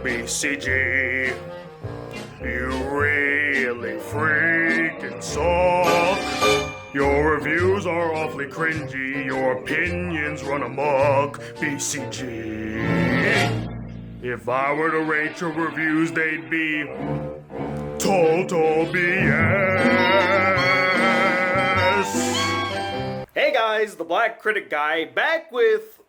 BCG. You really freaking suck. Your reviews are awfully cringy. Your opinions run amok. BCG. If I were to rate your reviews, they'd be total BS. Hey guys, the Black Critic Guy back with,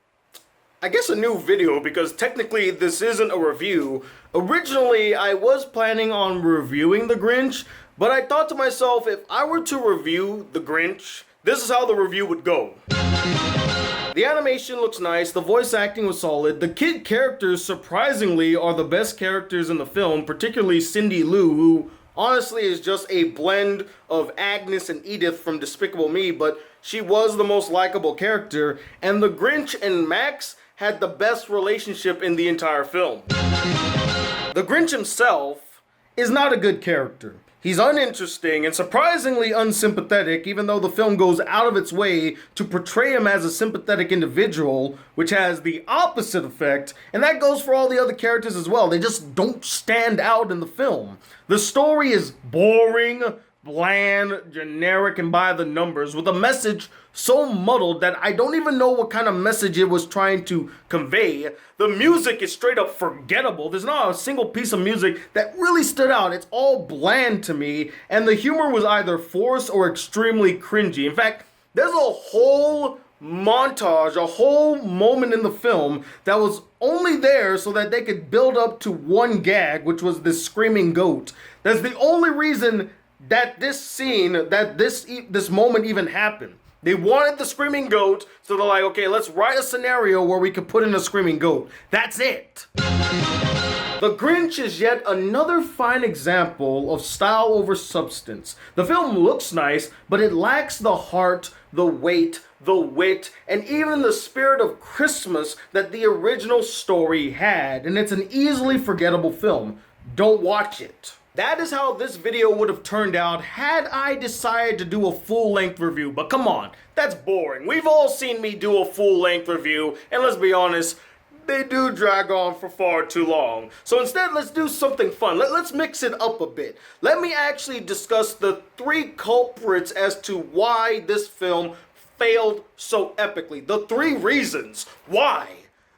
I guess, a new video because technically this isn't a review. Originally, I was planning on reviewing the Grinch, but I thought to myself, if I were to review the Grinch, this is how the review would go. The animation looks nice, the voice acting was solid, the kid characters surprisingly are the best characters in the film, particularly Cindy Lou, who honestly is just a blend of Agnes and Edith from Despicable Me, but she was the most likable character, and the Grinch and Max had the best relationship in the entire film. The Grinch himself is not a good character. He's uninteresting and surprisingly unsympathetic, even though the film goes out of its way to portray him as a sympathetic individual, which has the opposite effect, and that goes for all the other characters as well. They just don't stand out in the film. The story is boring, bland, generic, and by the numbers, with a message so muddled that I don't even know what kind of message it was trying to convey. The music is straight up forgettable. There's not a single piece of music that really stood out. It's all bland to me, and the humor was either forced or extremely cringy. In fact, there's a whole montage, a whole moment in the film that was only there so that they could build up to one gag, which was this screaming goat. That's the only reason that this scene, that this moment even happened. They wanted the screaming goat, so they're like, okay, let's write a scenario where we could put in a screaming goat. That's it. The Grinch is yet another fine example of style over substance. The film looks nice, but it lacks the heart, the weight, the wit, and even the spirit of Christmas that the original story had, and it's an easily forgettable film. Don't watch it. That is how this video would have turned out had I decided to do a full-length review. But come on, that's boring. We've all seen me do a full-length review, and let's be honest, they do drag on for far too long. So instead, let's do something fun. Let's mix it up a bit. Let me actually discuss the 3 culprits as to why this film failed so epically. The 3 reasons why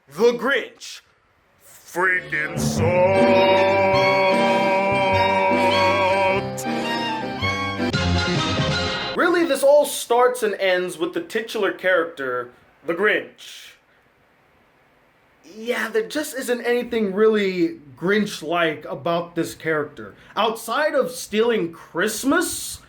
The Grinch freaking sucks. Really, this all starts and ends with the titular character, the Grinch. Yeah, there just isn't anything really Grinch-like about this character. Outside of stealing Christmas,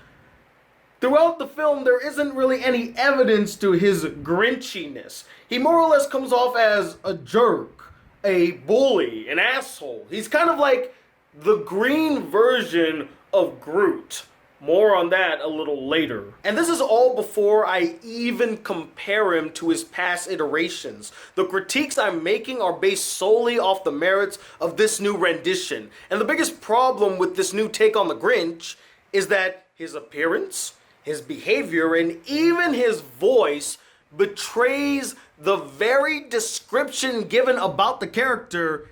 throughout the film, there isn't really any evidence to his Grinchiness. He more or less comes off as a jerk, a bully, an asshole. He's kind of like the green version of Groot. More on that a little later. And this is all before I even compare him to his past iterations. The critiques I'm making are based solely off the merits of this new rendition. And the biggest problem with this new take on the Grinch is that his appearance, his behavior, and even his voice betrays the very description given about the character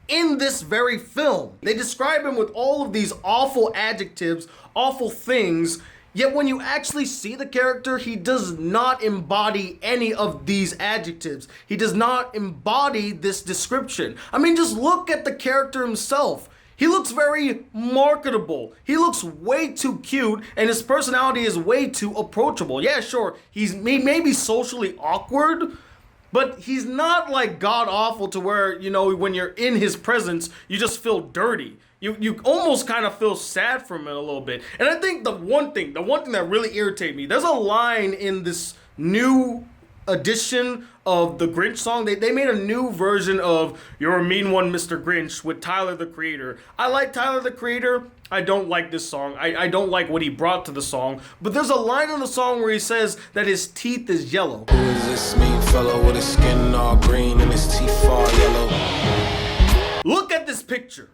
in this very film. They describe him with all of these awful adjectives, awful things, yet when you actually see the character, he does not embody any of these adjectives. He does not embody this description. I mean, just look at the character himself. He looks very marketable. He looks way too cute, and his personality is way too approachable. Yeah, sure, he may be socially awkward, but he's not like god-awful to where, you know, when you're in his presence, you just feel dirty. You almost kind of feel sad for him a little bit. And I think the one thing that really irritated me, there's a line in this new edition of the Grinch song. They made a new version of You're a Mean One, Mr. Grinch with Tyler, the Creator. I like Tyler, the Creator. I don't like this song. I don't like what he brought to the song. But there's a line in the song where he says that his teeth is yellow. Who is this mean fellow with his skin all green and his teeth all yellow? Look at this picture.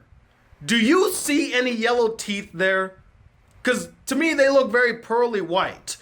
Do you see any yellow teeth there? Because to me, they look very pearly white.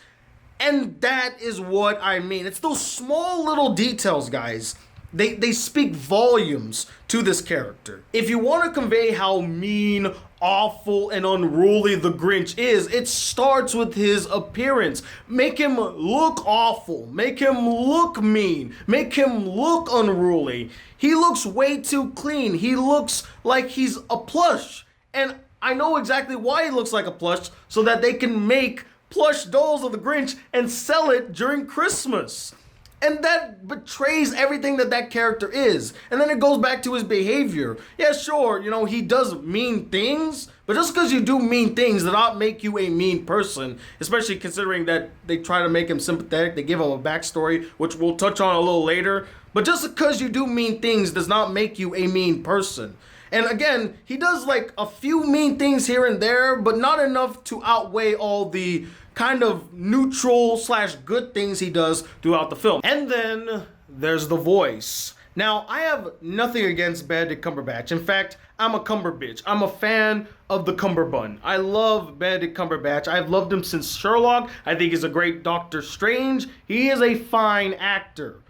And that is what I mean. It's those small little details, guys, they speak volumes to this character. If you want to convey how mean, awful, and unruly the Grinch is, it starts with his appearance. Make him look awful, make him look mean, make him look unruly. He looks way too clean. He looks like he's a plush. And I know exactly why he looks like a plush, so that they can make plush dolls of the Grinch and sell it during Christmas. And that betrays everything that character is. And then it goes back to his behavior. Yeah, sure, you know, he does mean things, but just because you do mean things does not make you a mean person, especially considering that they try to make him sympathetic. They give him a backstory, which we'll touch on a little later. But just because you do mean things does not make you a mean person. And again, he does like a few mean things here and there, but not enough to outweigh all the kind of neutral / good things he does throughout the film. And then there's the voice. Now, I have nothing against Benedict Cumberbatch. In fact, I'm a Cumberbitch. I'm a fan of the Cumberbun. I love Benedict Cumberbatch. I've loved him since Sherlock. I think he's a great Doctor Strange. He is a fine actor.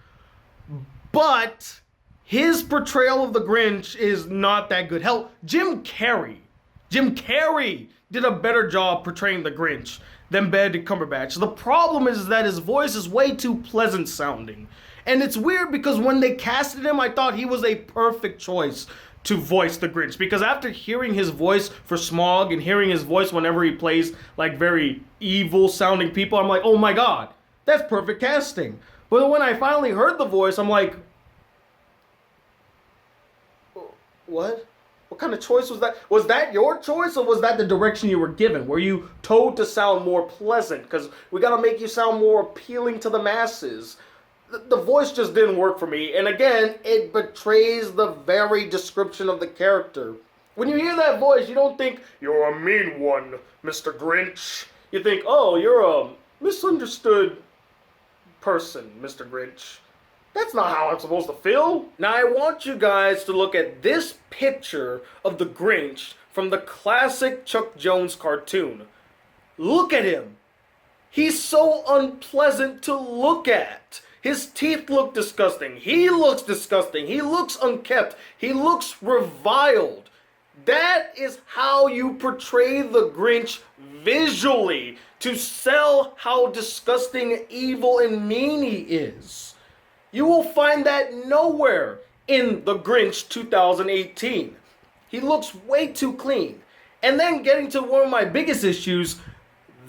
But his portrayal of the Grinch is not that good. Hell, Jim Carrey did a better job portraying the Grinch than Benedict Cumberbatch. The problem is that his voice is way too pleasant sounding. And it's weird because when they casted him, I thought he was a perfect choice to voice the Grinch. Because after hearing his voice for Smaug and hearing his voice whenever he plays like very evil sounding people, I'm like, oh my god, that's perfect casting. But when I finally heard the voice, I'm like, what? What kind of choice was that? Was that your choice, or was that the direction you were given? Were you told to sound more pleasant? Because we gotta make you sound more appealing to the masses. The voice just didn't work for me. And again, it betrays the very description of the character. When you hear that voice, you don't think, you're a mean one, Mr. Grinch. You think, oh, you're a misunderstood person, Mr. Grinch. That's not how I'm supposed to feel. Now I want you guys to look at this picture of the Grinch from the classic Chuck Jones cartoon. Look at him. He's so unpleasant to look at. His teeth look disgusting. He looks disgusting. He looks unkept. He looks reviled. That is how you portray the Grinch visually, to sell how disgusting, evil, and mean he is. You will find that nowhere in The Grinch 2018. He looks way too clean. And then getting to one of my biggest issues,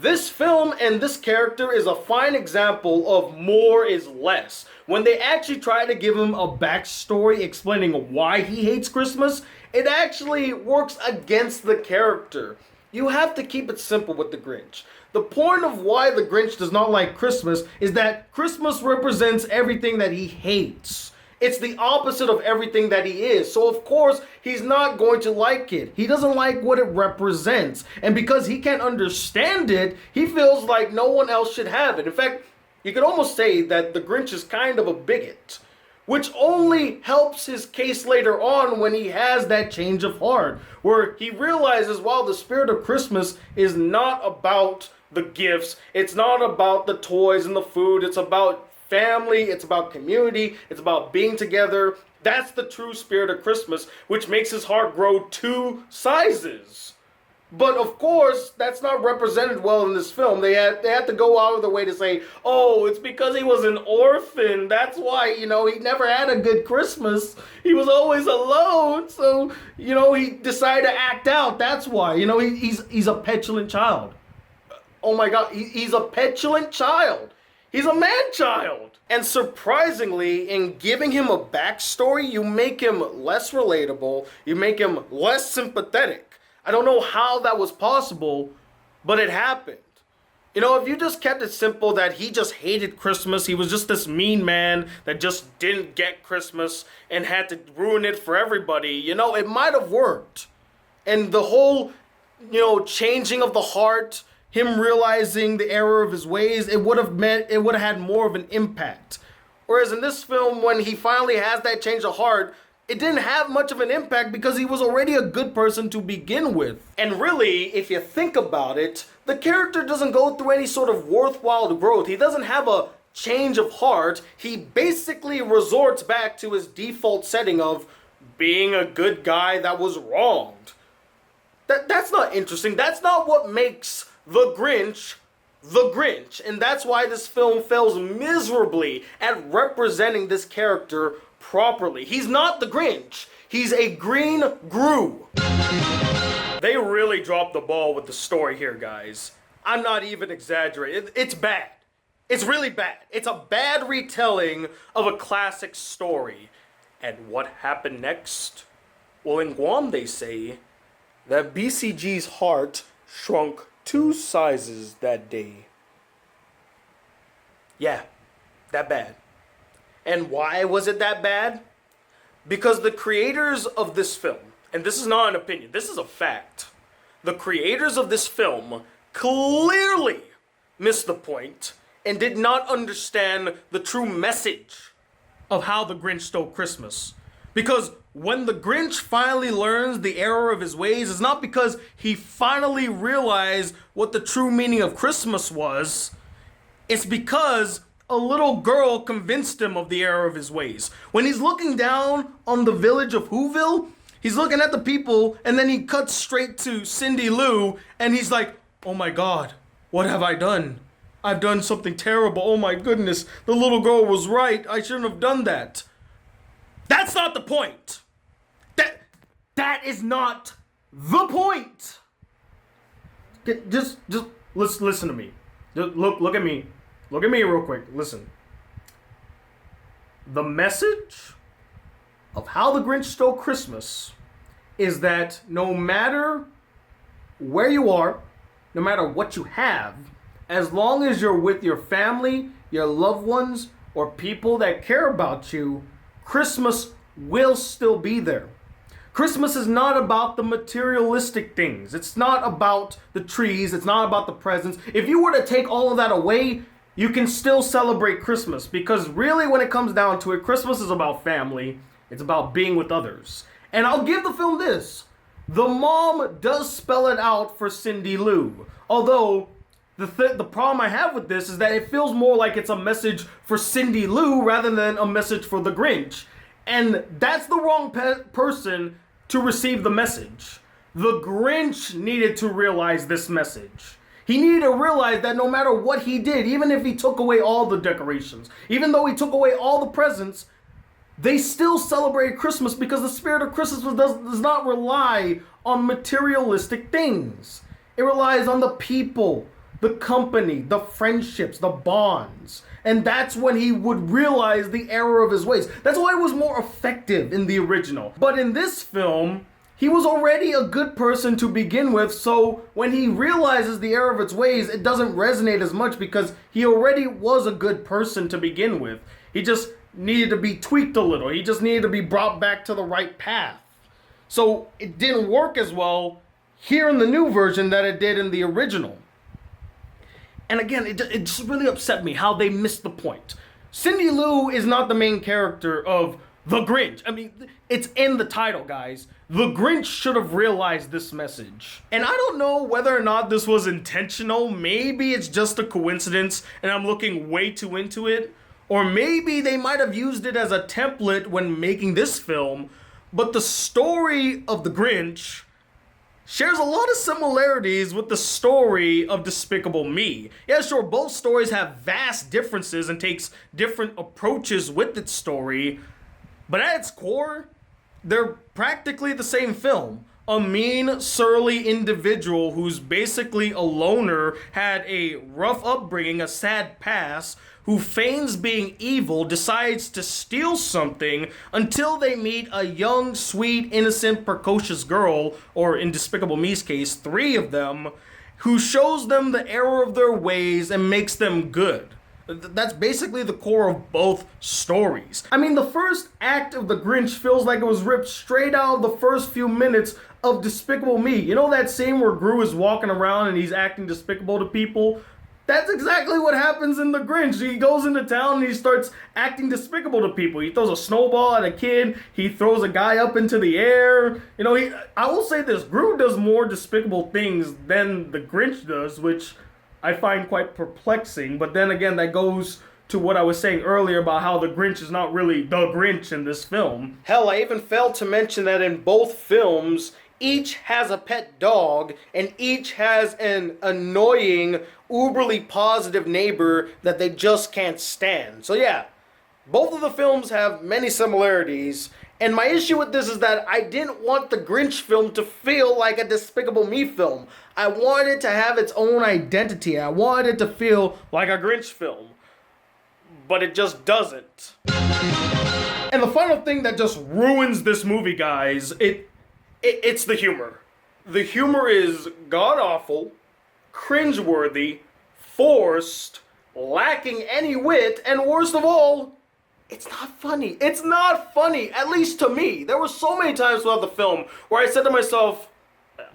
this film and this character is a fine example of more is less. When they actually try to give him a backstory explaining why he hates Christmas, it actually works against the character. You have to keep it simple with the Grinch. The point of why the Grinch does not like Christmas is that Christmas represents everything that he hates. It's the opposite of everything that he is. So of course, he's not going to like it. He doesn't like what it represents. And because he can't understand it, he feels like no one else should have it. In fact, you could almost say that the Grinch is kind of a bigot, which only helps his case later on when he has that change of heart, where he realizes, wow, the spirit of Christmas is not about the gifts, it's not about the toys and the food, it's about family, it's about community, it's about being together. That's the true spirit of Christmas, which makes his heart grow 2 sizes. But of course, that's not represented well in this film. They had to go out of their way to say, oh, it's because he was an orphan. That's why, he never had a good Christmas. He was always alone. So, he decided to act out. That's why, he's a petulant child. Oh my God, he's a petulant child. He's a man-child. And surprisingly, in giving him a backstory, you make him less relatable. You make him less sympathetic. I don't know how that was possible, but it happened. If you just kept it simple that he just hated Christmas, he was just this mean man that just didn't get Christmas and had to ruin it for everybody, it might have worked. And the whole, changing of the heart, him realizing the error of his ways, it would have had more of an impact. Whereas in this film, when he finally has that change of heart, it didn't have much of an impact because he was already a good person to begin with. And really, if you think about it, the character doesn't go through any sort of worthwhile growth. He doesn't have a change of heart, he basically resorts back to his default setting of being a good guy that was wronged. That's not interesting. That's not what makes the Grinch the Grinch. And that's why this film fails miserably at representing this character properly. He's not the Grinch. He's a green Gru. They really dropped the ball with the story here, guys. I'm not even exaggerating. It's bad. It's really bad. It's a bad retelling of a classic story. And what happened next? Well, in Guam, they say that BCG's heart shrunk 2 sizes that day. Yeah, that bad. And why was it that bad? Because the creators of this film, and this is not an opinion, this is a fact, the creators of this film clearly missed the point and did not understand the true message of how the Grinch stole Christmas. Because when the Grinch finally learns the error of his ways, it's not because he finally realized what the true meaning of Christmas was. It's because a little girl convinced him of the error of his ways. When he's looking down on the village of Whoville, he's looking at the people, and then he cuts straight to Cindy Lou, and he's like, oh my God, what have I done? I've done something terrible. Oh my goodness, the little girl was right. I shouldn't have done that. That's not the point. That is not the point. Just listen to me. Just look at me. Look at me real quick. Listen. The message of how the Grinch stole Christmas is that no matter where you are, no matter what you have, as long as you're with your family, your loved ones, or people that care about you, Christmas will still be there. Christmas is not about the materialistic things. It's not about the trees. It's not about the presents. If you were to take all of that away, you can still celebrate Christmas, because really when it comes down to it, Christmas is about family. It's about being with others. And I'll give the film this. The mom does spell it out for Cindy Lou. Although the problem I have with this is that it feels more like it's a message for Cindy Lou rather than a message for the Grinch. And that's the wrong person to receive the message. The Grinch needed to realize this message. He needed to realize that no matter what he did, even if he took away all the decorations, even though he took away all the presents, they still celebrated Christmas, because the spirit of Christmas does not rely on materialistic things. It relies on the people, the company, the friendships, the bonds. And that's when he would realize the error of his ways. That's why it was more effective in the original. But in this film, he was already a good person to begin with, so when he realizes the error of its ways, it doesn't resonate as much because he already was a good person to begin with. He just needed to be tweaked a little. He just needed to be brought back to the right path. So it didn't work as well here in the new version that it did in the original. And again, it just really upset me how they missed the point. Cindy Lou is not the main character of The Grinch. I mean, it's in the title, guys. The Grinch should have realized this message. And I don't know whether or not this was intentional. Maybe it's just a coincidence and I'm looking way too into it. Or maybe they might have used it as a template when making this film. But the story of The Grinch shares a lot of similarities with the story of Despicable Me. Yeah, sure, both stories have vast differences and takes different approaches with its story, but at its core, they're practically the same film. A mean, surly individual who's basically a loner, had a rough upbringing, a sad past, who feigns being evil, decides to steal something until they meet a young, sweet, innocent, precocious girl, or in Despicable Me's case, 3 of them, who shows them the error of their ways and makes them good. That's basically the core of both stories. I mean, the first act of The Grinch feels like it was ripped straight out of the first few minutes of Despicable Me. You know that scene where Gru is walking around and he's acting despicable to people? That's exactly what happens in The Grinch. He goes into town and he starts acting despicable to people. He throws a snowball at a kid. He throws a guy up into the air. You know, I will say this, Gru does more despicable things than The Grinch does, which I find quite perplexing. But then again, that goes to what I was saying earlier about how the Grinch is not really the Grinch in this film. Hell, I even failed to mention that in both films, each has a pet dog, and each has an annoying, uberly positive neighbor that they just can't stand. So yeah, both of the films have many similarities, and my issue with this is that I didn't want the Grinch film to feel like a Despicable Me film. I wanted it to have its own identity. I wanted it to feel like a Grinch film. But it just doesn't. And the final thing that just ruins this movie, guys, it's the humor. The humor is god-awful, cringeworthy, forced, lacking any wit, and worst of all, it's not funny. It's not funny, at least to me. There were so many times throughout the film where I said to myself,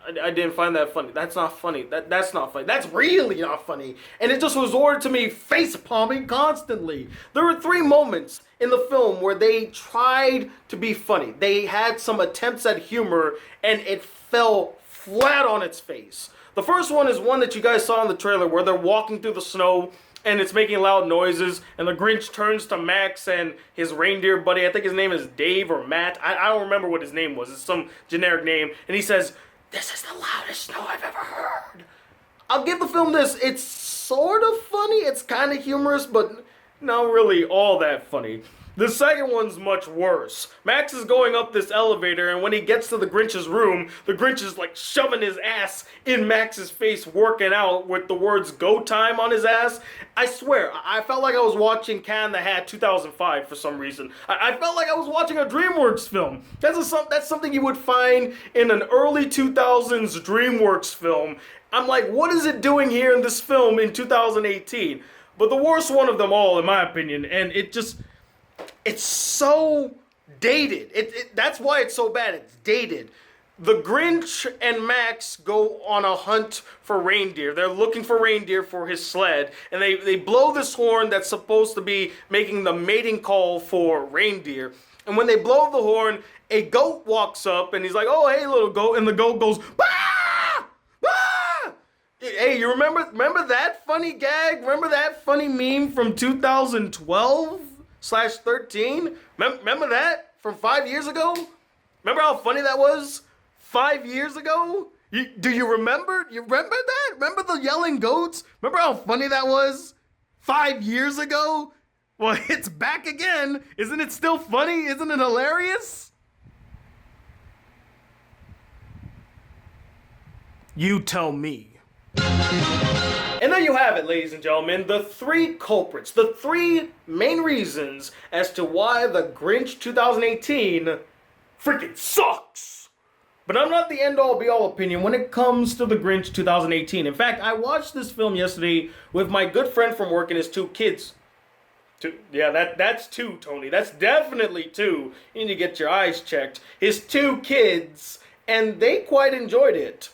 I didn't find that funny. That's not funny. That's not funny. That's really not funny. And it just resorted to me face palming constantly. There were 3 moments in the film where they tried to be funny. They had some attempts at humor, and it fell flat on its face. The first one is one that you guys saw in the trailer where they're walking through the snow and it's making loud noises, and the Grinch turns to Max and his reindeer buddy. I think his name is Dave or Matt. I don't remember what his name was. It's some generic name. And he says, "This is the loudest snow I've ever heard." I'll give the film this. It's sort of funny. It's kind of humorous, but not really all that funny. The second one's much worse. Max is going up this elevator, and when he gets to the Grinch's room, the Grinch is like shoving his ass in Max's face, working out with the words "go time" on his ass. I swear, I felt like I was watching Cat in the Hat 2005 for some reason. I felt like I was watching a DreamWorks film. That's something you would find in an early 2000s DreamWorks film. I'm like, what is it doing here in this film in 2018? But the worst one of them all, in my opinion, and it's so dated. That's why it's so bad. It's dated. The Grinch and Max go on a hunt for reindeer. They're looking for reindeer for his sled, and they blow this horn that's supposed to be making the mating call for reindeer. And when they blow the horn, a goat walks up, and he's like, "Oh, hey, little goat," and the goat goes, "Ah! Ah!" Hey, you remember that funny gag? Remember that funny meme from 2012/13? Remember that from 5 years ago? Remember how funny that was 5 years ago? Do you remember? You remember that? Remember the yelling goats? Remember how funny that was 5 years ago? Well, it's back again. Isn't it still funny? Isn't it hilarious? You tell me. And there you have it, ladies and gentlemen, the 3 culprits, the 3 main reasons as to why the Grinch 2018 freaking sucks. But I'm not the end-all be-all opinion when it comes to the Grinch 2018. In fact, I watched this film yesterday with my good friend from work and his 2 kids. Yeah, that's 2, Tony. That's definitely 2. You need to get your eyes checked. His 2 kids, and they quite enjoyed it.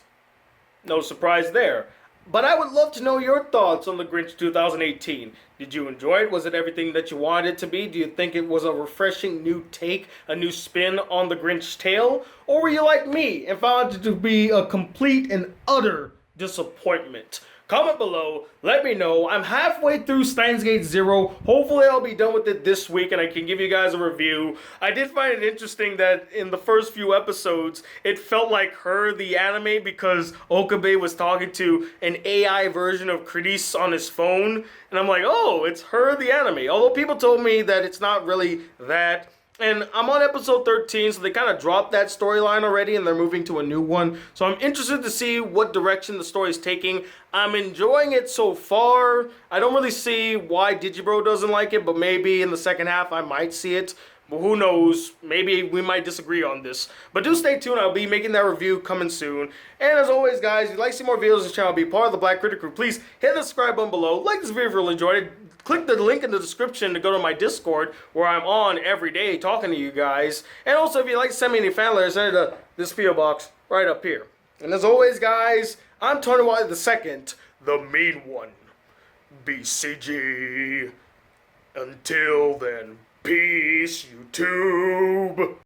No surprise there. But I would love to know your thoughts on the Grinch 2018. Did you enjoy it? Was it everything that you wanted it to be? Do you think it was a refreshing new take, a new spin on the Grinch tale? Or were you like me and found it to be a complete and utter disappointment? Comment below, let me know. I'm halfway through Steins Gate Zero. Hopefully I'll be done with it this week and I can give you guys a review. I did find it interesting that in the first few episodes, it felt like Her, the anime, because Okabe was talking to an AI version of Credis on his phone. And I'm like, oh, it's Her, the anime. Although people told me that it's not really that. And I'm on episode 13, so they kind of dropped that storyline already and they're moving to a new one. So I'm interested to see what direction the story is taking. I'm enjoying it so far. I don't really see why Digibro doesn't like it, but maybe in the second half I might see it. But who knows, maybe we might disagree on this. But do stay tuned, I'll be making that review coming soon. And as always, guys, if you'd like to see more videos on this channel, be part of the Black Critic Crew, please hit the subscribe button below. Like this video if you really enjoyed it. Click the link in the description to go to my Discord, where I'm on every day talking to you guys. And also, if you'd like to send me any fan letters, send it to this PO box right up here. And as always, guys, I'm Tony Wiley II, the mean one. BCG. Until then, peace, YouTube.